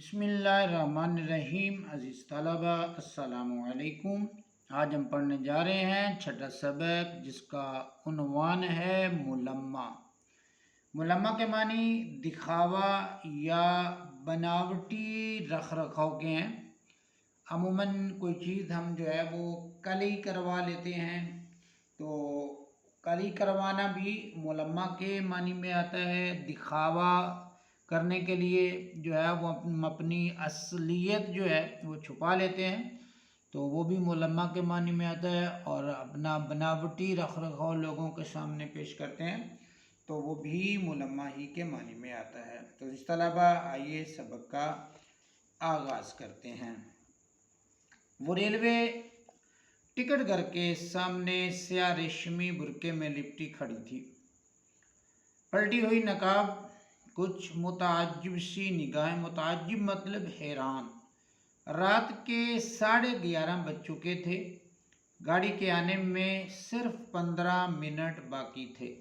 بسم اللہ الرحمن الرحیم۔ عزیز طلبہ السلام علیکم۔ آج ہم پڑھنے جا رہے ہیں چھٹا سبق جس کا عنوان ہے ملمہ۔ ملمہ کے معنی دکھاوا یا بناوٹی رکھ رکھاؤ کے ہیں۔ عموماً کوئی چیز ہم جو ہے وہ کلی کروا لیتے ہیں، تو کلی کروانا بھی ملمہ کے معنی میں آتا ہے۔ دکھاوا کرنے کے لیے جو ہے وہ اپنی اصلیت جو ہے وہ چھپا لیتے ہیں، تو وہ بھی ملمہ کے معنی میں آتا ہے۔ اور اپنا بناوٹی رکھ رکھاؤ لوگوں کے سامنے پیش کرتے ہیں، تو وہ بھی ملمہ ہی کے معنی میں آتا ہے۔ تو اس طلبہ آئیے سبق کا آغاز کرتے ہیں۔ وہ ریلوے ٹکٹ گھر کے سامنے سیاہ ریشمی برقعے میں لپٹی کھڑی تھی، پلٹی ہوئی نقاب، کچھ متعجب سی نگاہیں، متعجب مطلب حیران۔ رات کے 11:30 بج چکے تھے، گاڑی کے آنے میں صرف 15 منٹ باقی تھے،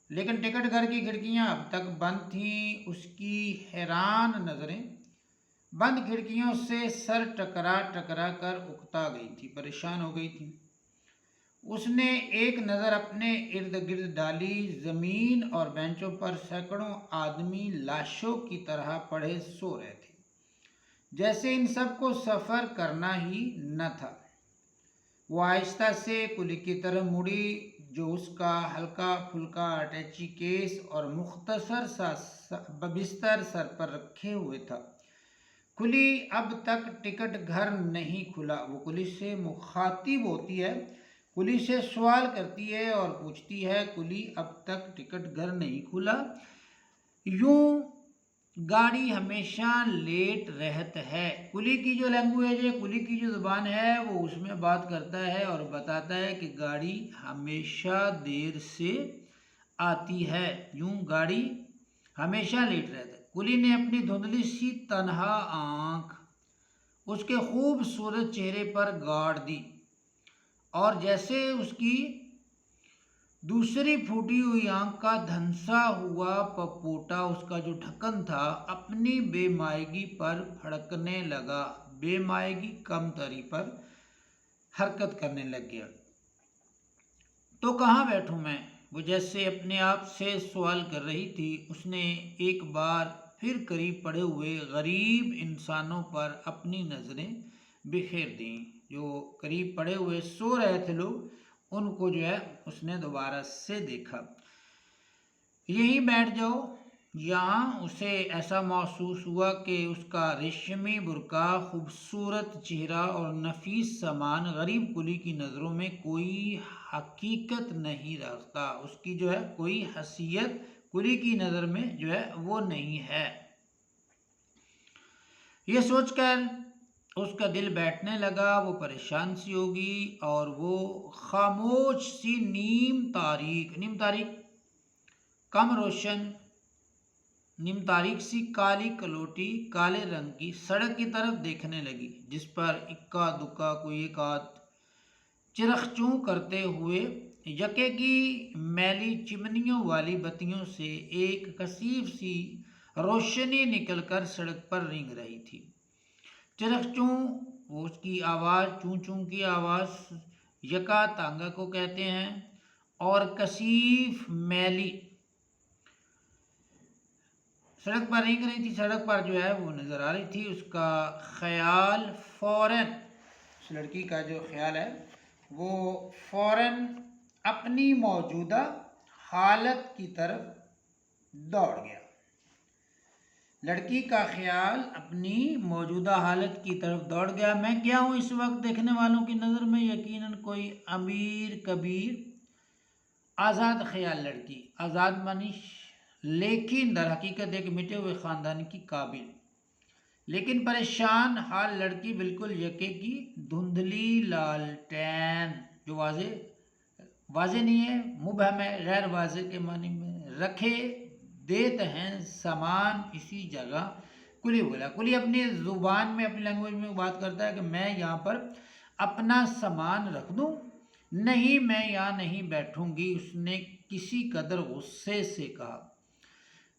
لیکن ٹکٹ گھر کی کھڑکیاں اب تک بند تھیں۔ اس کی حیران نظریں بند کھڑکیوں سے سر ٹکرا ٹکرا کر اکتا گئی تھی، پریشان ہو گئی تھی۔ اس نے ایک نظر اپنے ارد گرد ڈالی، زمین اور بینچوں پر سینکڑوں آدمی لاشوں کی طرح پڑے سو رہے تھے، جیسے ان سب کو سفر کرنا ہی نہ تھا۔ وہ آہستہ سے کلی کی طرف مڑی، جو اس کا ہلکا پھلکا اٹیچی کیس اور مختصر سا بستر سر پر رکھے ہوئے تھا۔ کلی اب تک ٹکٹ گھر نہیں کھلا۔ وہ کلی سے مخاطب ہوتی ہے، کلی سے سوال کرتی ہے اور پوچھتی ہے، کلی اب تک ٹکٹ گھر نہیں کھلا؟ یوں گاڑی ہمیشہ لیٹ رہت ہے۔ کلی کی جو لینگویج ہے، کلی کی جو زبان ہے، وہ اس میں بات کرتا ہے اور بتاتا ہے کہ گاڑی ہمیشہ دیر سے آتی ہے، یوں گاڑی ہمیشہ لیٹ رہتا ہے۔ کلی نے اپنی دھندلی سی تنہا آنکھ اس کے خوبصورت چہرے پر گاڑ دی، اور جیسے اس کی دوسری پھوٹی ہوئی آنکھ کا دھنسا ہوا پپوٹا، اس کا جو ڈھکن تھا، اپنی بے مائگی پر پھڑکنے لگا، بے مائگی کم تری پر حرکت کرنے لگ گیا۔ تو کہاں بیٹھوں میں؟ وہ جیسے اپنے آپ سے سوال کر رہی تھی۔ اس نے ایک بار پھر قریب پڑے ہوئے غریب انسانوں پر اپنی نظریں بکھیر دیں۔ جو قریب پڑے ہوئے سو رہے تھے لوگ، ان کو جو ہے اس نے دوبارہ سے دیکھا۔ یہیں بیٹھ جاؤ۔ یہاں اسے ایسا محسوس ہوا کہ اس کا ریشمی برقع، خوبصورت چہرہ اور نفیس سامان غریب کلی کی نظروں میں کوئی حقیقت نہیں رکھتا، اس کی جو ہے کوئی حیثیت کلی کی نظر میں جو ہے وہ نہیں ہے۔ یہ سوچ کر اس کا دل بیٹھنے لگا، وہ پریشان سی ہوگی، اور وہ خاموش سی نیم تاریک کم روشن نیم تاریک سی کالی کلوٹی کالے رنگ کی سڑک کی طرف دیکھنے لگی، جس پر اکا دکا کوئی ایک آدھ چرخ چوں کرتے ہوئے یکے کی میلی چمنیوں والی بتیوں سے ایک کثیف سی روشنی نکل کر سڑک پر رینگ رہی تھی۔ چرخ چوں، وہ اس کی آواز، چوں چوں کی آواز یکا تانگا کو کہتے ہیں، اور کثیف میلی سڑک پر رینگ رہی تھی، سڑک پر جو ہے وہ نظر آ رہی تھی۔ اس کا خیال فوراً، اس لڑکی کا جو خیال ہے وہ فوراً اپنی موجودہ حالت کی طرف دوڑ گیا۔ لڑکی کا خیال اپنی موجودہ حالت کی طرف دوڑ گیا۔ میں کیا ہوں اس وقت دیکھنے والوں کی نظر میں؟ یقیناً کوئی امیر کبیر آزاد خیال لڑکی، آزاد منش، لیکن در حقیقت ایک مٹے ہوئے خاندان کی قابل لیکن پریشان حال لڑکی، بالکل یکے کی دھندلی لالٹین، جو واضح نہیں ہے، مبہم ہے، غیر واضح کے معنی میں، رکھے دیتے ہیں سامان اسی جگہ۔ کلی بولا، کلی اپنی زبان میں، اپنی لینگویج میں بات کرتا ہے کہ میں یہاں پر اپنا سامان رکھ دوں؟ نہیں، میں یہاں نہیں بیٹھوں گی، اس نے کسی قدر غصے سے کہا۔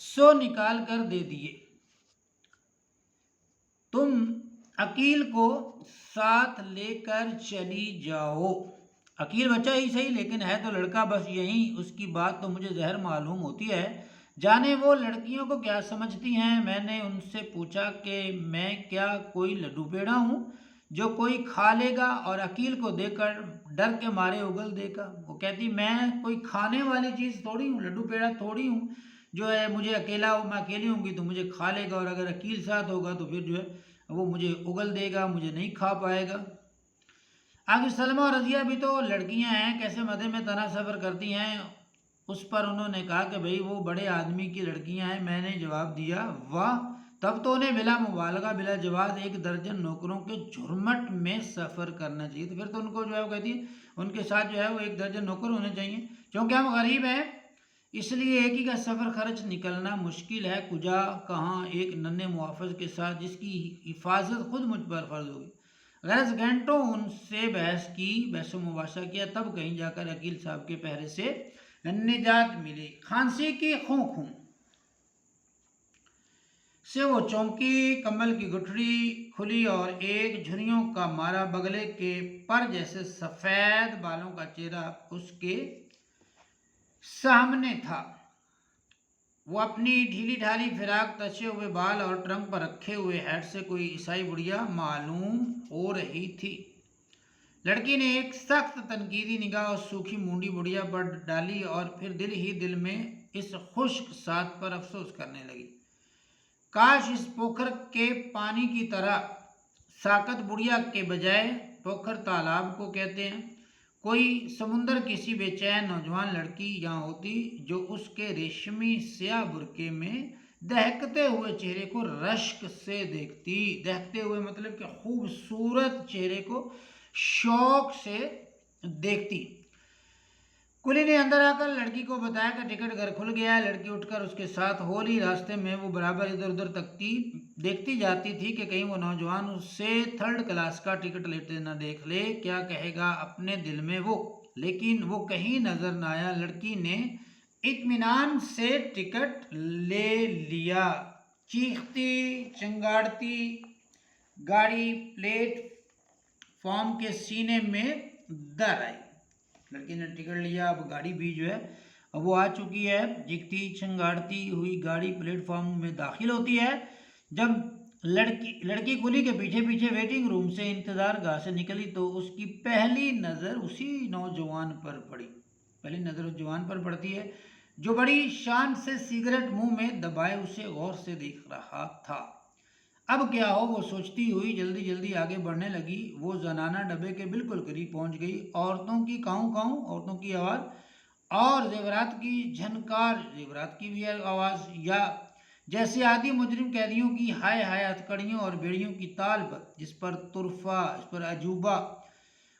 سو نکال کر دے دیے۔ تم عقیل کو ساتھ لے کر چلی جاؤ۔ عقیل بچہ ہی صحیح لیکن ہے تو لڑکا، بس یہی اس کی بات تو مجھے زہر معلوم ہوتی ہے۔ جانے وہ لڑکیوں کو کیا سمجھتی ہیں۔ میں نے ان سے پوچھا کہ میں کیا کوئی لڈو پیڑا ہوں جو کوئی کھا لے گا اور عقیل کو دیکھ کر ڈر کے مارے اگل دے گا۔ وہ کہتی میں کوئی کھانے والی چیز تھوڑی ہوں، لڈو پیڑا تھوڑی ہوں جو ہے مجھے اکیلا ہوں، میں اکیلی ہوں گی تو مجھے کھا لے گا، اور اگر عقیل ساتھ ہوگا تو پھر جو ہے وہ مجھے اگل دے گا، مجھے نہیں کھا پائے گا۔ آگے سلمہ اور رضیہ بھی تو لڑکیاں ہیں، کیسے مزے میں طرح سفر کرتی ہیں۔ اس پر انہوں نے کہا کہ بھئی وہ بڑے آدمی کی لڑکیاں ہیں۔ میں نے جواب دیا واہ، تب تو انہیں بلا مبالغہ بلا جواز 1 درجن نوکروں کے جھرمٹ میں سفر کرنا چاہیے۔ تو پھر تو ان کو جو ہے وہ کہتی ہے ان کے ساتھ جو ہے وہ 1 درجن نوکر ہونے چاہیے، کیونکہ ہم غریب ہیں اس لیے ایک ہی کا سفر خرچ نکلنا مشکل ہے، کجا کہاں ایک ننھے محافظ کے ساتھ جس کی حفاظت خود مجھ پر فرض ہوگی۔ غرض گھنٹوں ان سے بحث و مباحثہ کیا، تب کہیں جا کر عقیل صاحب کے پہرے سے نجات ملی۔ کھانسی کی خوں خوں سے وہ چونکی، کمبل کی گٹھڑی کھلی اور ایک جھریوں کا مارا بگلے کے پر جیسے سفید بالوں کا چہرہ اس کے سامنے تھا۔ وہ اپنی ڈھیلی ڈھالی فراق، تچے ہوئے بال اور ٹرنک پر رکھے ہوئے ہیٹ سے کوئی عیسائی بڑھیا معلوم ہو رہی تھی۔ لڑکی نے ایک سخت تنقیدی نگاہ اس سوکھی مونڈی بڑھیا پر ڈالی اور پھر دل ہی دل میں اس خشک ساتھ پر افسوس کرنے لگی۔ کاش اس پوکھر کے پانی کی طرح ساکت بڑھیا کے بجائے پوکھر تالاب کو کہتے ہیں کوئی سمندر کسی بے چین نوجوان لڑکی یہاں ہوتی جو اس کے ریشمی سیاہ برقعے میں دہکتے ہوئے چہرے کو رشک سے دیکھتی۔ دہکتے ہوئے مطلب کہ خوبصورت چہرے کو شوق سے دیکھتی۔ کلی نے اندر آ کر لڑکی کو بتایا کہ ٹکٹ گھر کھل گیا ہے۔ لڑکی اٹھ کر اس کے ساتھ ہو لی۔ راستے میں وہ برابر ادھر ادھر دیکھتی جاتی تھی کہ کہیں وہ نوجوان اس سے 3rd کلاس کا ٹکٹ لیتے نہ دیکھ لے، کیا کہے گا اپنے دل میں وہ، لیکن وہ کہیں نظر نہ آیا۔ لڑکی نے اطمینان سے ٹکٹ لے لیا۔ چیختی چنگاڑتی گاڑی پلیٹ فارم کے سینے میں در آئی۔ لڑکی نے ٹکٹ لیا، اب گاڑی بھی جو ہے اب وہ آ چکی ہے۔ چیختی چنگاڑتی ہوئی گاڑی پلیٹ فارم میں داخل ہوتی ہے۔ جب لڑکی کلی کے پیچھے پیچھے ویٹنگ روم سے انتظار گاہ سے نکلی تو اس کی پہلی نظر اسی نوجوان پر پڑی۔ پہلی نظر اس جوان پر پڑتی ہے جو بڑی شان سے سگریٹ منہ میں دبائے اسے غور سے دیکھ رہا تھا۔ اب کیا ہو، وہ سوچتی ہوئی جلدی جلدی آگے بڑھنے لگی۔ وہ زنانہ ڈبے کے بالکل قریب پہنچ گئی۔ عورتوں کی کاؤں کاؤں، عورتوں کی آواز اور زیورات کی جھنکار، زیورات کی بھی آواز، یا جیسے عادی مجرم قیدیوں کی ہائے ہائے ہتھکڑیوں اور بیڑیوں کی تال پر، جس پر طرفہ، اس پر عجوبہ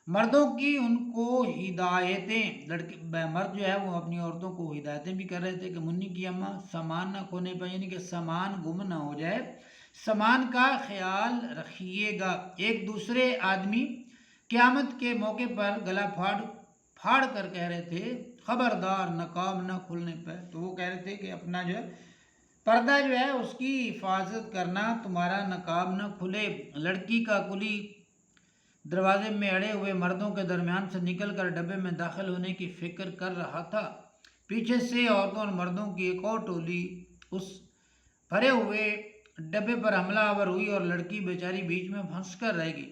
مردوں کی ان کو ہدایتیں، مرد جو ہے وہ اپنی عورتوں کو ہدایتیں بھی کر رہے تھے کہ منی کی اماں سامان نہ کھونے پائے، یعنی کہ سامان گم نہ ہو جائے، سامان کا خیال رکھیے گا۔ ایک دوسرے آدمی قیامت کے موقع پر گلا پھاڑ کر کہہ رہے تھے خبردار نقاب نہ کھلنے پہ، تو وہ کہہ رہے تھے کہ اپنا جو ہے پردہ جو ہے اس کی حفاظت کرنا، تمہارا نقاب نہ کھلے۔ لڑکی کا کلی دروازے میں اڑے ہوئے مردوں کے درمیان سے نکل کر ڈبے میں داخل ہونے کی فکر کر رہا تھا۔ پیچھے سے عورتوں اور مردوں کی ایک اور ٹولی اس بھرے ہوئے ڈبے پر حملہ آور ہوئی اور لڑکی بیچاری بیچ میں پھنس کر رہ گئی۔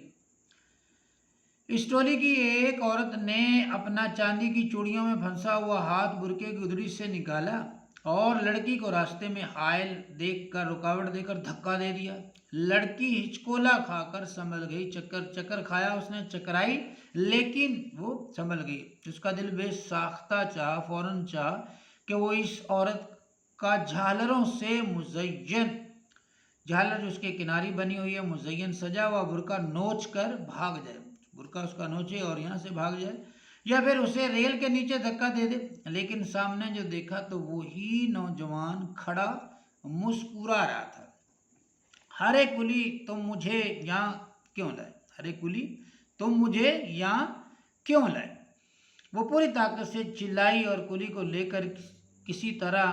اس ٹولی کی ایک عورت نے اپنا چاندی کی چوڑیوں میں پھنسا ہوا ہاتھ برقعے کی گدڑی سے نکالا اور لڑکی کو راستے میں حائل دیکھ کر، رکاوٹ دے کر دھکا دے دیا۔ لڑکی ہچکولا کھا کر سنبھل گئی۔ چکر کھایا اس نے، چکرائی، لیکن وہ سنبھل گئی۔ اس کا دل بے ساختہ چاہا، فوراً چاہا کہ وہ اس عورت کا جھالروں سے مزین، جھالر جو اس کے کناری بنی ہوئی ہے، مزین سجا ہوا برقع نوچ کر بھاگ جائے، برقع اس کا نوچے اور یہاں سے بھاگ جائے، یا پھر اسے ریل کے نیچے دھکا دے دے۔ لیکن سامنے جو دیکھا تو وہی نوجوان کھڑا مسکرا رہا تھا۔ ہرے کلی تم مجھے یہاں کیوں لائے؟ ہرے کلی تم مجھے یہاں کیوں لائے؟ وہ پوری طاقت سے چلائی اور کلی کو لے کر کسی طرح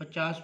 50